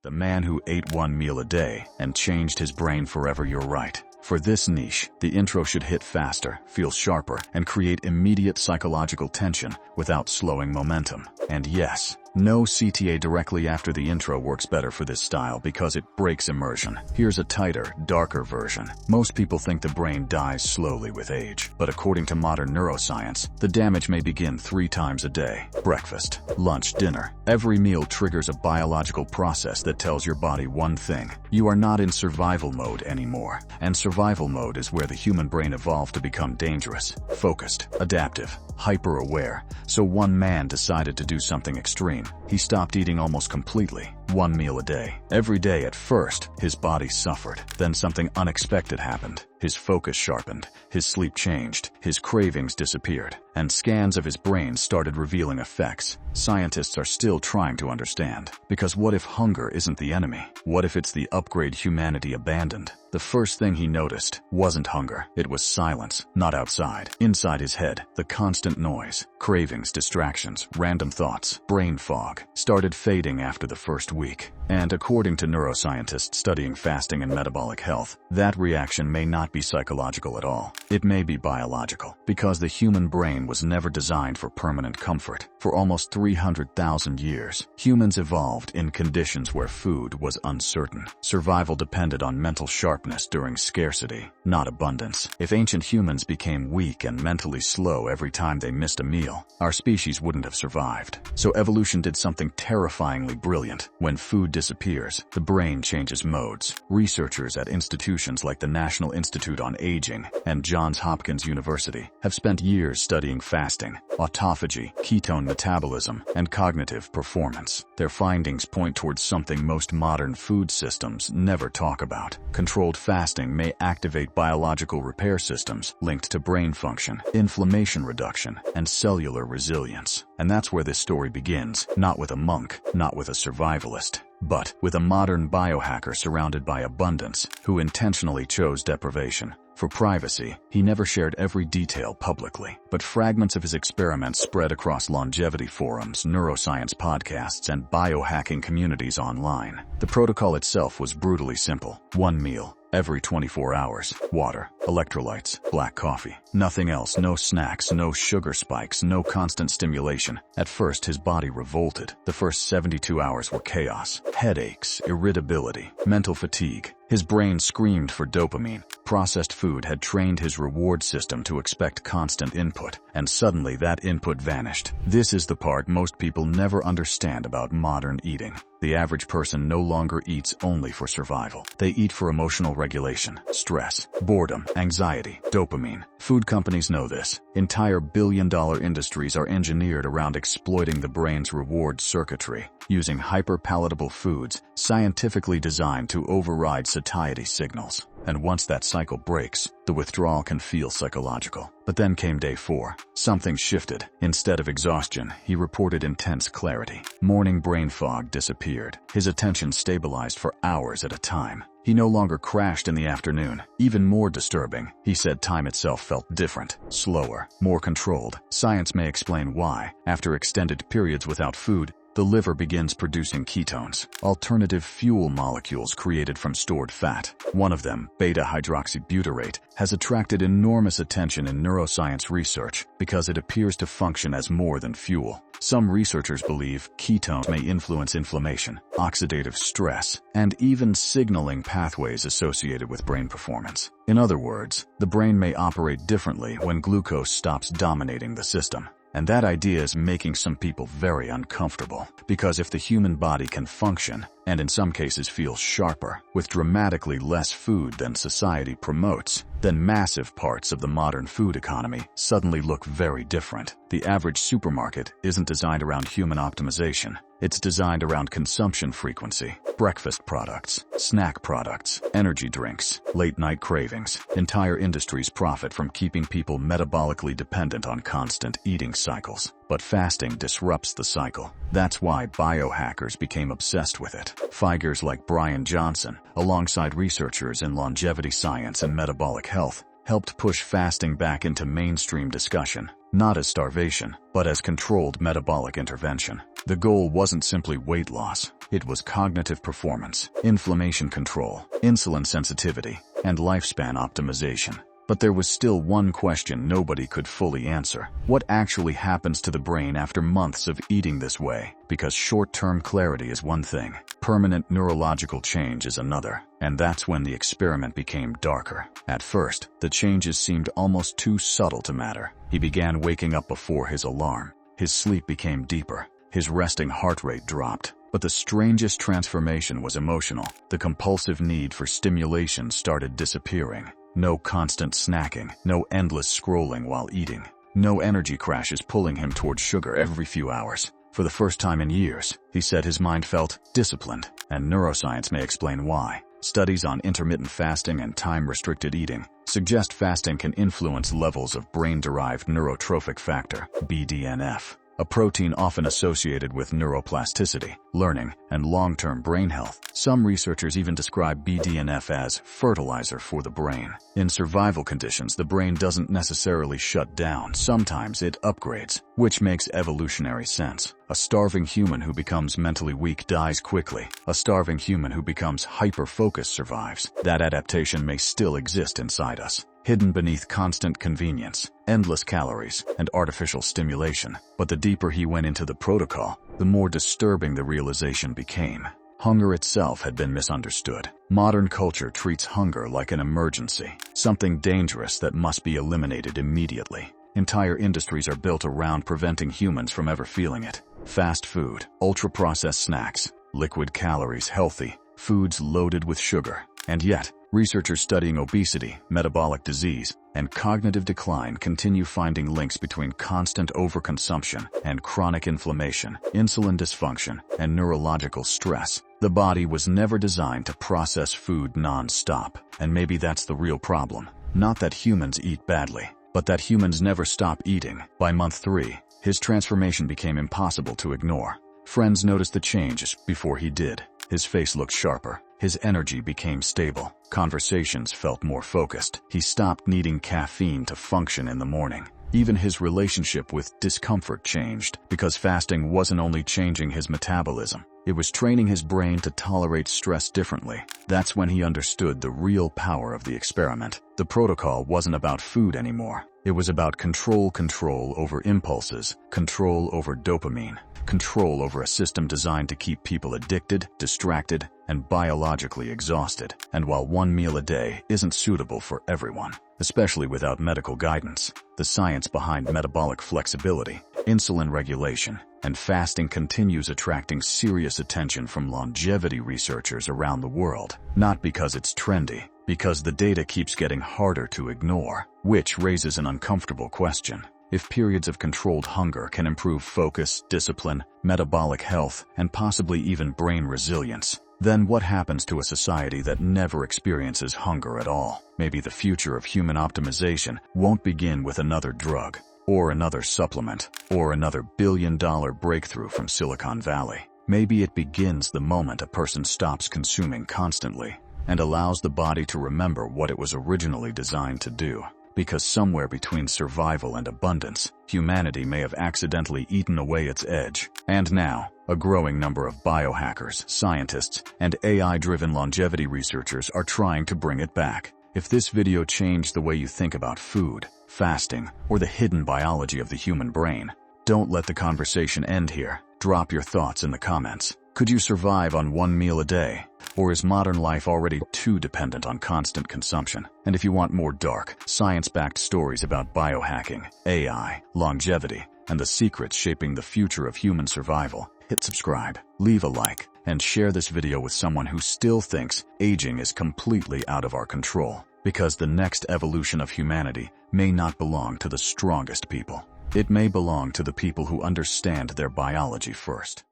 The man who ate one meal a day and changed his brain forever. You're right. For this niche, the intro should hit faster, feel sharper, and create immediate psychological tension without slowing momentum. And yes, no CTA directly after the intro works better for this style because it breaks immersion. Here's a tighter, darker version. Most people think the brain dies slowly with age, but according to modern neuroscience, the damage may begin 3 times a day. Breakfast, lunch, dinner. Every meal triggers a biological process that tells your body one thing: you are not in survival mode anymore. And survival mode is where the human brain evolved to become dangerous, focused, adaptive, hyper-aware. So one man decided to do something extreme. He stopped eating almost completely, 1 meal a day. Every day at first, his body suffered. Then something unexpected happened. His focus sharpened, his sleep changed, his cravings disappeared, and scans of his brain started revealing effects scientists are still trying to understand. Because what if hunger isn't the enemy? What if it's the upgrade humanity abandoned? The first thing he noticed wasn't hunger, it was silence, not outside. Inside his head, the constant noise, cravings, distractions, random thoughts, brain fog, started fading after the first week. And according to neuroscientists studying fasting and metabolic health, that reaction may not be psychological at all. It may be biological, because the human brain was never designed for permanent comfort. For almost 300,000 years, humans evolved in conditions where food was uncertain. Survival depended on mental sharpness during scarcity, not abundance. If ancient humans became weak and mentally slow every time they missed a meal, our species wouldn't have survived. So evolution did something terrifyingly brilliant. When food disappears, the brain changes modes. Researchers at institutions like the National Institute on Aging and Johns Hopkins University have spent years studying fasting, autophagy, ketone metabolism, and cognitive performance. Their findings point towards something most modern food systems never talk about. Controlled fasting may activate biological repair systems linked to brain function, inflammation reduction, and cellular resilience. And that's where this story begins, not with a monk, not with a survivalist, but with a modern biohacker surrounded by abundance who intentionally chose deprivation. For privacy, he never shared every detail publicly, but fragments of his experiments spread across longevity forums, neuroscience podcasts, and biohacking communities online. The protocol itself was brutally simple: 1 meal every 24 hours, water, electrolytes, black coffee. Nothing else, no snacks, no sugar spikes, no constant stimulation. At first, his body revolted. The first 72 hours were chaos. Headaches, irritability, mental fatigue. His brain screamed for dopamine. Processed food had trained his reward system to expect constant input, and suddenly that input vanished. This is the part most people never understand about modern eating. The average person no longer eats only for survival. They eat for emotional regulation, stress, boredom, anxiety, dopamine. Food companies know this. Entire billion-dollar industries are engineered around exploiting the brain's reward circuitry, using hyper-palatable foods scientifically designed to override satiety signals. And once that cycle breaks, the withdrawal can feel psychological. But then came day 4. Something shifted. Instead of exhaustion, he reported intense clarity. Morning brain fog disappeared. His attention stabilized for hours at a time. He no longer crashed in the afternoon. Even more disturbing, he said time itself felt different, slower, more controlled. Science may explain why. After extended periods without food, the liver begins producing ketones, alternative fuel molecules created from stored fat. One of them, beta-hydroxybutyrate, has attracted enormous attention in neuroscience research because it appears to function as more than fuel. Some researchers believe ketones may influence inflammation, oxidative stress, and even signaling pathways associated with brain performance. In other words, the brain may operate differently when glucose stops dominating the system. And that idea is making some people very uncomfortable, because if the human body can function, and in some cases feel sharper, with dramatically less food than society promotes, then massive parts of the modern food economy suddenly look very different. The average supermarket isn't designed around human optimization. It's designed around consumption frequency, breakfast products, snack products, energy drinks, late-night cravings. Entire industries profit from keeping people metabolically dependent on constant eating cycles. But fasting disrupts the cycle. That's why biohackers became obsessed with it. Figures like Brian Johnson, alongside researchers in longevity science and metabolic health, helped push fasting back into mainstream discussion, not as starvation, but as controlled metabolic intervention. The goal wasn't simply weight loss. It was cognitive performance, inflammation control, insulin sensitivity, and lifespan optimization. But there was still one question nobody could fully answer. What actually happens to the brain after months of eating this way? Because short-term clarity is one thing, permanent neurological change is another. And that's when the experiment became darker. At first, the changes seemed almost too subtle to matter. He began waking up before his alarm. His sleep became deeper. His resting heart rate dropped. But the strangest transformation was emotional. The compulsive need for stimulation started disappearing. No constant snacking, no endless scrolling while eating, no energy crashes pulling him towards sugar every few hours. For the first time in years, he said his mind felt disciplined, and neuroscience may explain why. Studies on intermittent fasting and time-restricted eating suggest fasting can influence levels of brain-derived neurotrophic factor, BDNF, a protein often associated with neuroplasticity, learning, and long-term brain health. Some researchers even describe BDNF as fertilizer for the brain. In survival conditions, the brain doesn't necessarily shut down. Sometimes it upgrades, which makes evolutionary sense. A starving human who becomes mentally weak dies quickly. A starving human who becomes hyper-focused survives. That adaptation may still exist inside us, hidden beneath constant convenience, endless calories, and artificial stimulation. But the deeper he went into the protocol, the more disturbing the realization became. Hunger itself had been misunderstood. Modern culture treats hunger like an emergency, something dangerous that must be eliminated immediately. Entire industries are built around preventing humans from ever feeling it. Fast food, ultra-processed snacks, liquid calories, healthy foods loaded with sugar. And yet, researchers studying obesity, metabolic disease, and cognitive decline continue finding links between constant overconsumption and chronic inflammation, insulin dysfunction, and neurological stress. The body was never designed to process food non-stop, and maybe that's the real problem. Not that humans eat badly, but that humans never stop eating. By month 3, his transformation became impossible to ignore. Friends noticed the changes before he did. His face looked sharper. His energy became stable. Conversations felt more focused. He stopped needing caffeine to function in the morning. Even his relationship with discomfort changed, because fasting wasn't only changing his metabolism, it was training his brain to tolerate stress differently. That's when he understood the real power of the experiment. The protocol wasn't about food anymore. It was about control over impulses, control over dopamine, control over a system designed to keep people addicted, distracted, and biologically exhausted. And while one meal a day isn't suitable for everyone, especially without medical guidance, the science behind metabolic flexibility, insulin regulation, and fasting continues attracting serious attention from longevity researchers around the world. Not because it's trendy, because the data keeps getting harder to ignore, which raises an uncomfortable question. If periods of controlled hunger can improve focus, discipline, metabolic health, and possibly even brain resilience, then what happens to a society that never experiences hunger at all? Maybe the future of human optimization won't begin with another drug, or another supplement, or another billion-dollar breakthrough from Silicon Valley. Maybe it begins the moment a person stops consuming constantly and allows the body to remember what it was originally designed to do. Because somewhere between survival and abundance, humanity may have accidentally eaten away its edge. And now, a growing number of biohackers, scientists, and AI-driven longevity researchers are trying to bring it back. If this video changed the way you think about food, fasting, or the hidden biology of the human brain, don't let the conversation end here. Drop your thoughts in the comments. Could you survive on one meal a day? Or is modern life already too dependent on constant consumption? And if you want more dark, science-backed stories about biohacking, AI, longevity, and the secrets shaping the future of human survival, hit subscribe, leave a like, and share this video with someone who still thinks aging is completely out of our control. Because the next evolution of humanity may not belong to the strongest people. It may belong to the people who understand their biology first.